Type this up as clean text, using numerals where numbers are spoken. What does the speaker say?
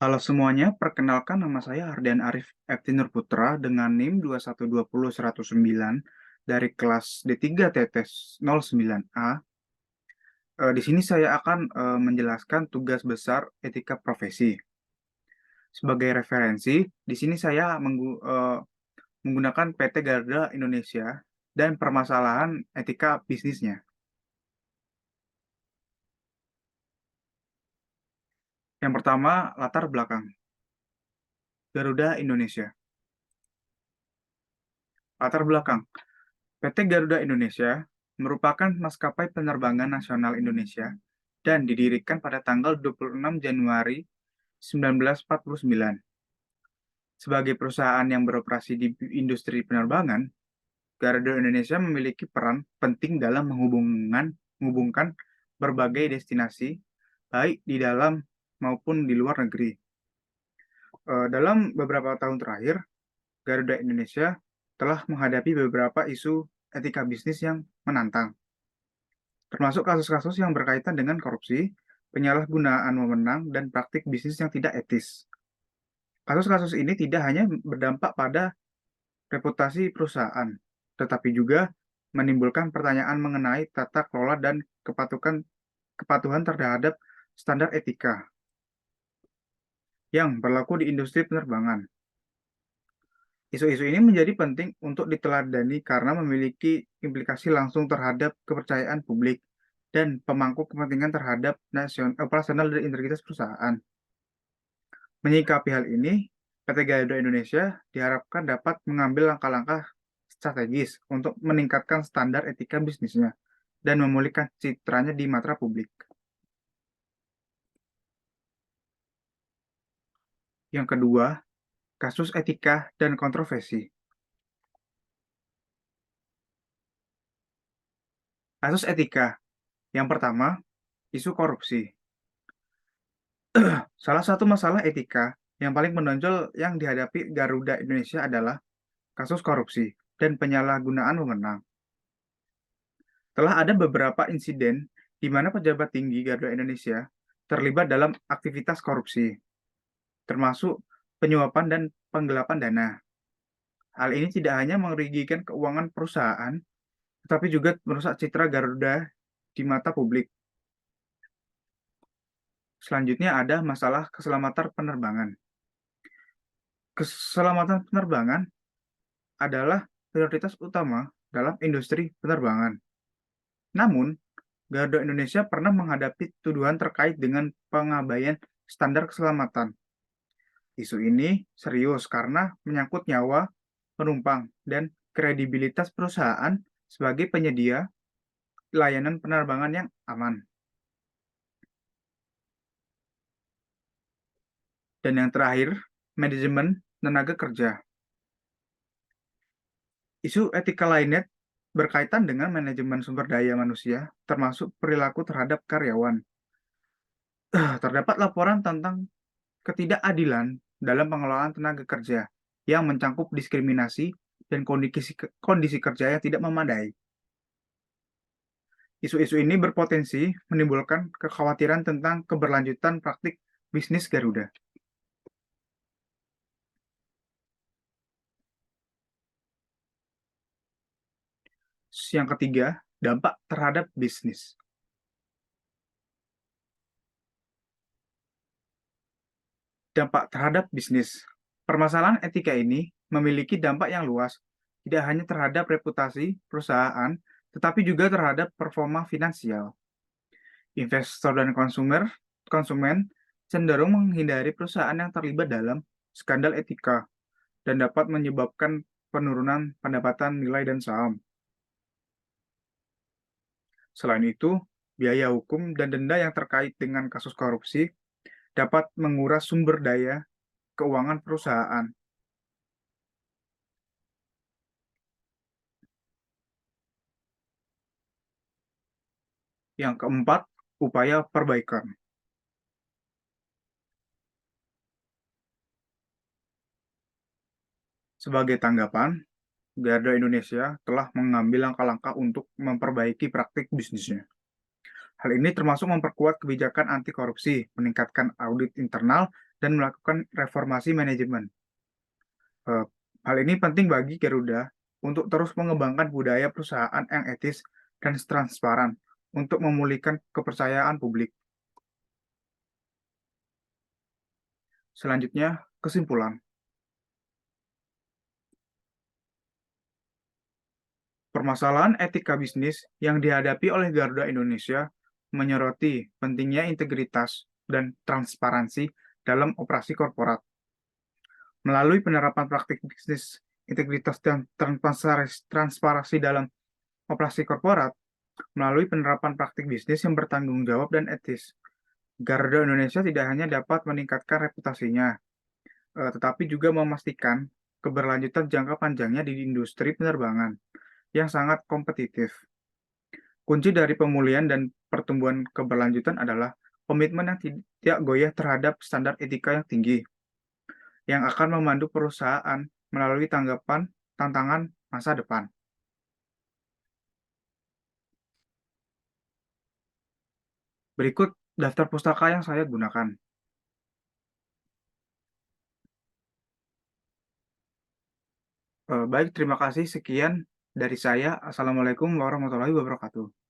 Halo semuanya, perkenalkan nama saya Hardian Arif Eptinur Putra dengan NIM 2120109 dari kelas D3 TTS 09A. Di sini saya akan menjelaskan tugas besar etika profesi. Sebagai referensi, di sini saya menggunakan PT Garuda Indonesia dan permasalahan etika bisnisnya. Yang pertama, latar belakang Garuda Indonesia. Latar belakang PT Garuda Indonesia merupakan maskapai penerbangan nasional Indonesia dan didirikan pada tanggal 26 Januari 1949. Sebagai perusahaan yang beroperasi di industri penerbangan, Garuda Indonesia memiliki peran penting dalam menghubungkan berbagai destinasi, baik di dalam maupun di luar negeri. Dalam beberapa tahun terakhir, Garuda Indonesia telah menghadapi beberapa isu etika bisnis yang menantang, termasuk kasus-kasus yang berkaitan dengan korupsi, penyalahgunaan wewenang, dan praktik bisnis yang tidak etis. Kasus-kasus ini tidak hanya berdampak pada reputasi perusahaan, tetapi juga menimbulkan pertanyaan mengenai tata kelola dan kepatuhan terhadap standar etika yang berlaku di industri penerbangan. Isu-isu ini menjadi penting untuk diteladani karena memiliki implikasi langsung terhadap kepercayaan publik dan pemangku kepentingan terhadap operasional dan integritas perusahaan. Menyikapi hal ini, PT Garuda Indonesia diharapkan dapat mengambil langkah-langkah strategis untuk meningkatkan standar etika bisnisnya dan memulihkan citranya di mata publik. Yang kedua, kasus etika dan kontroversi. Kasus etika. Yang pertama, isu korupsi. Salah satu masalah etika yang paling menonjol yang dihadapi Garuda Indonesia adalah kasus korupsi dan penyalahgunaan wewenang. Telah ada beberapa insiden di mana pejabat tinggi Garuda Indonesia terlibat dalam aktivitas korupsi, termasuk penyuapan dan penggelapan dana. Hal ini tidak hanya merugikan keuangan perusahaan, tetapi juga merusak citra Garuda di mata publik. Selanjutnya ada masalah keselamatan penerbangan. Keselamatan penerbangan adalah prioritas utama dalam industri penerbangan. Namun, Garuda Indonesia pernah menghadapi tuduhan terkait dengan pengabaian standar keselamatan. Isu ini serius karena menyangkut nyawa penumpang dan kredibilitas perusahaan sebagai penyedia layanan penerbangan yang aman. Dan yang terakhir, manajemen tenaga kerja. Isu etika lainnya berkaitan dengan manajemen sumber daya manusia, termasuk perilaku terhadap karyawan. Terdapat laporan tentang ketidakadilan dalam pengelolaan tenaga kerja yang mencangkup diskriminasi dan kondisi kerja yang tidak memadai. Isu-isu ini berpotensi menimbulkan kekhawatiran tentang keberlanjutan praktik bisnis Garuda. Yang ketiga, dampak terhadap bisnis. Dampak terhadap bisnis. Permasalahan etika ini memiliki dampak yang luas, tidak hanya terhadap reputasi perusahaan, tetapi juga terhadap performa finansial. Investor dan konsumen cenderung menghindari perusahaan yang terlibat dalam skandal etika dan dapat menyebabkan penurunan pendapatan nilai dan saham. Selain itu, biaya hukum dan denda yang terkait dengan kasus korupsi dapat menguras sumber daya keuangan perusahaan. Yang keempat, upaya perbaikan. Sebagai tanggapan, Garuda Indonesia telah mengambil langkah-langkah untuk memperbaiki praktik bisnisnya. Hal ini termasuk memperkuat kebijakan anti korupsi, meningkatkan audit internal, dan melakukan reformasi manajemen. Eh, Hal ini penting bagi Garuda untuk terus mengembangkan budaya perusahaan yang etis dan transparan untuk memulihkan kepercayaan publik. Selanjutnya, kesimpulan. Permasalahan etika bisnis yang dihadapi oleh Garuda Indonesia menyoroti pentingnya integritas dan transparansi dalam operasi korporat. Melalui penerapan praktik bisnis, integritas dan transparansi dalam operasi korporat, melalui penerapan praktik bisnis yang bertanggung jawab dan etis, Garuda Indonesia tidak hanya dapat meningkatkan reputasinya, tetapi juga memastikan keberlanjutan jangka panjangnya di industri penerbangan yang sangat kompetitif. Kunci dari pemulihan dan pertumbuhan keberlanjutan adalah komitmen yang tidak goyah terhadap standar etika yang tinggi, yang akan memandu perusahaan melalui tantangan masa depan. Berikut daftar pustaka yang saya gunakan. Baik, terima kasih. Sekian dari saya. Assalamualaikum warahmatullahi wabarakatuh.